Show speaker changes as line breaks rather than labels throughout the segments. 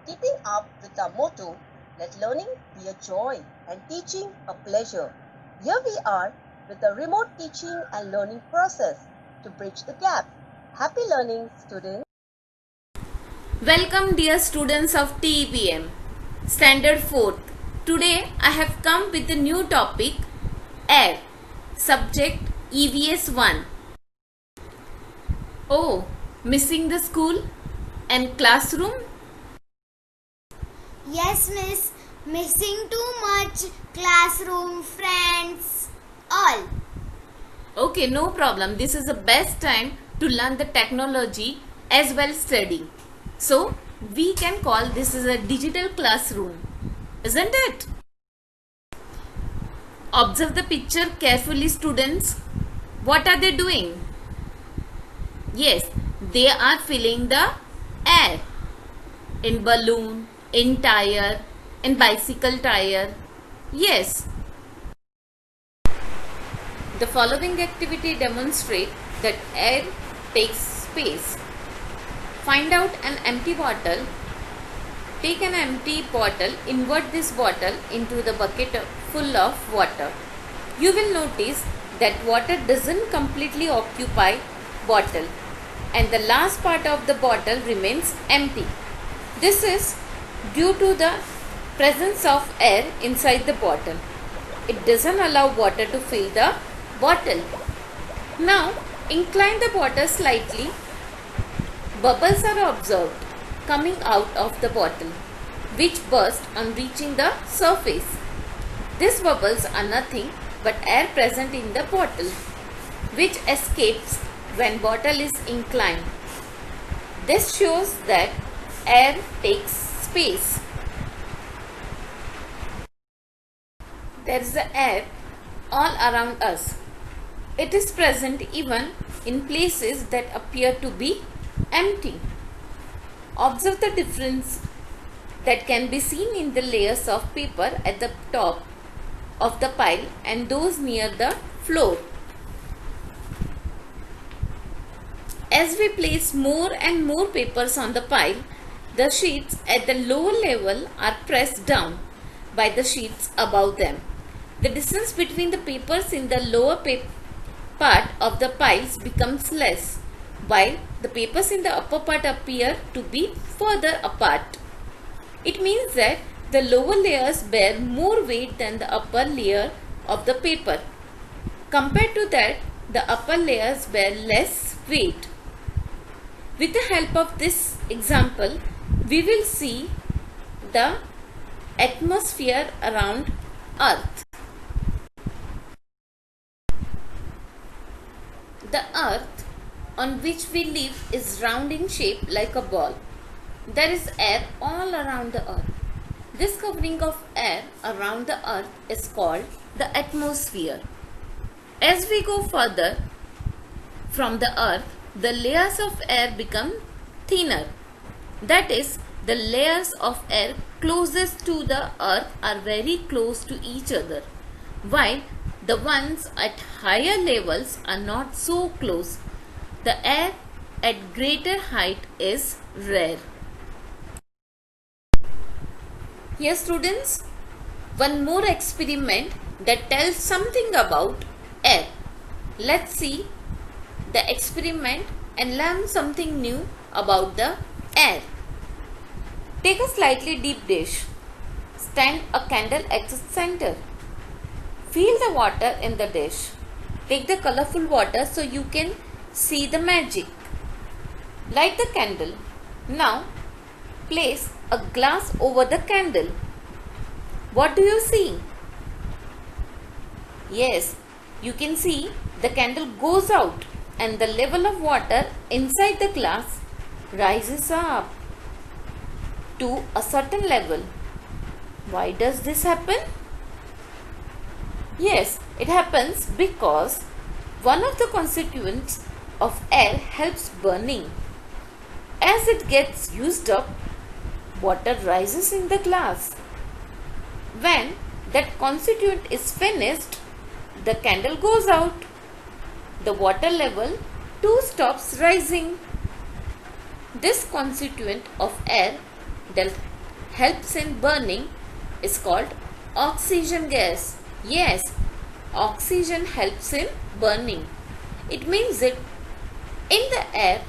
keeping up with our motto, let learning be a joy and teaching a pleasure. Here we are with a remote teaching and learning process to bridge the gap. Happy learning, students.
Welcome dear students of TEPM, Standard 4th. Today I have come with a new topic, air, subject EVS 1. Oh, missing the school and classroom?
Yes, miss. Missing too much. Classroom, friends, all.
Okay, no problem. This is the best time to learn the technology as well studying. So, we can call this as a digital classroom, isn't it? Observe the picture carefully, students. What are they doing? Yes, they are filling the air in balloon, in tire, in bicycle tire. Yes. The following activity demonstrates that air takes space. Find out an empty bottle. Take an empty bottle, invert this bottle into the bucket full of water. You will notice that water doesn't completely occupy bottle and the last part of the bottle remains empty. This is due to the presence of air inside the bottle. It doesn't allow water to fill the bottle. Now incline the bottle slightly. Bubbles are observed coming out of the bottle, which burst on reaching the surface. These bubbles are nothing but air present in the bottle, which escapes when bottle is inclined. This shows that air takes space. There is air all around us. It is present even in places that appear to be empty. Observe the difference that can be seen in the layers of paper at the top of the pile and those near the floor. As we place more and more papers on the pile, the sheets at the lower level are pressed down by the sheets above them. The distance between the papers in the lower part of the piles becomes less, while the papers in the upper part appear to be further apart. It means that the lower layers bear more weight than the upper layer of the paper. Compared to that, the upper layers bear less weight. With the help of this example, we will see the atmosphere around Earth. The Earth on which we live is round in shape like a ball. There is air all around the Earth. This covering of air around the Earth is called the atmosphere. As we go further from the Earth, the layers of air become thinner. That is, the layers of air closest to the Earth are very close to each other, while the ones at higher levels are not so close. The air at greater height is rare. Here students, one more experiment that tells something about air. Let's see the experiment and learn something new about the air. Take a slightly deep dish. Stand a candle at its center. Fill the water in the dish. Take the colorful water so you can see the magic. Light the candle. Now place a glass over the candle. What do you see? Yes, you can see the candle goes out and the level of water inside the glass rises up to a certain level. Why does this happen? Yes, it happens because one of the constituents of air helps burning. As it gets used up, water rises in the glass. When that constituent is finished, the candle goes out. The water level too stops rising. This constituent of air that helps in burning is called oxygen gas. Yes, oxygen helps in burning. It means that in the air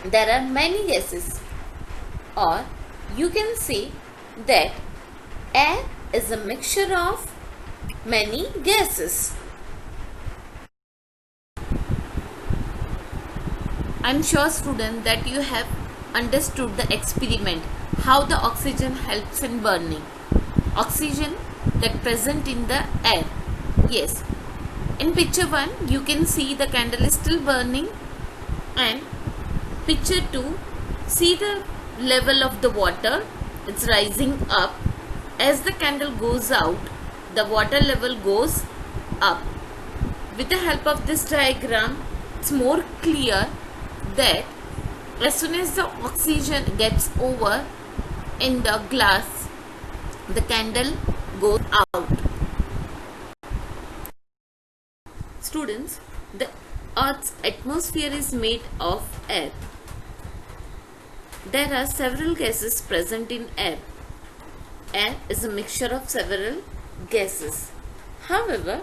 there are many gases, or you can say that air is a mixture of many gases. I am sure, student, that you have understood the experiment, how the oxygen helps in burning. Oxygen that present in the air. Yes, in picture 1 you can see the candle is still burning, and picture 2, see the level of the water, it's rising up. As the candle goes out, the water level goes up. With the help of this diagram, it's more clear that as soon as the oxygen gets over in the glass, the candle goes out. Students, the Earth's atmosphere is made of air. There are several gases present in air. Air is a mixture of several gases. However,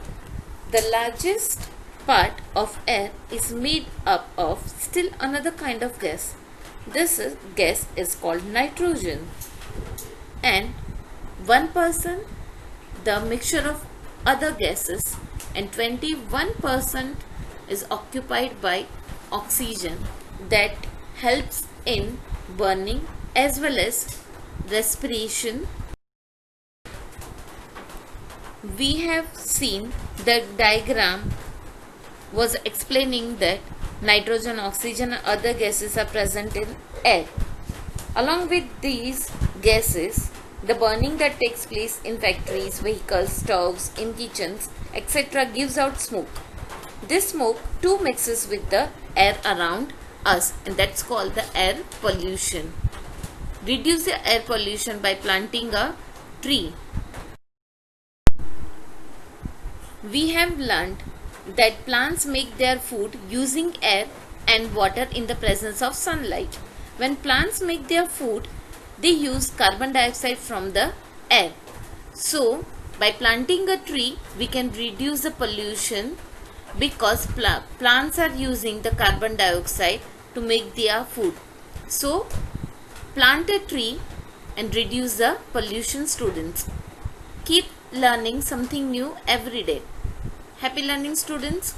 the largest part of air is made up of still another kind of gas. Gas is called nitrogen. And 1% the mixture of other gases, and 21% is occupied by oxygen that helps in burning as well as respiration. We have seen the diagram was explaining that nitrogen, oxygen and other gases are present in air. Along with these gases, the burning that takes place in factories, vehicles, stoves, in kitchens, etc. gives out smoke. This smoke too mixes with the air around us, and that's called the air pollution. Reduce the air pollution by planting a tree. We have learned that plants make their food using air and water in the presence of sunlight. When plants make their food, they use carbon dioxide from the air. So, by planting a tree, we can reduce the pollution because plants are using the carbon dioxide to make their food. So, plant a tree and reduce the pollution, students. Keep learning something new every day. Happy learning, students.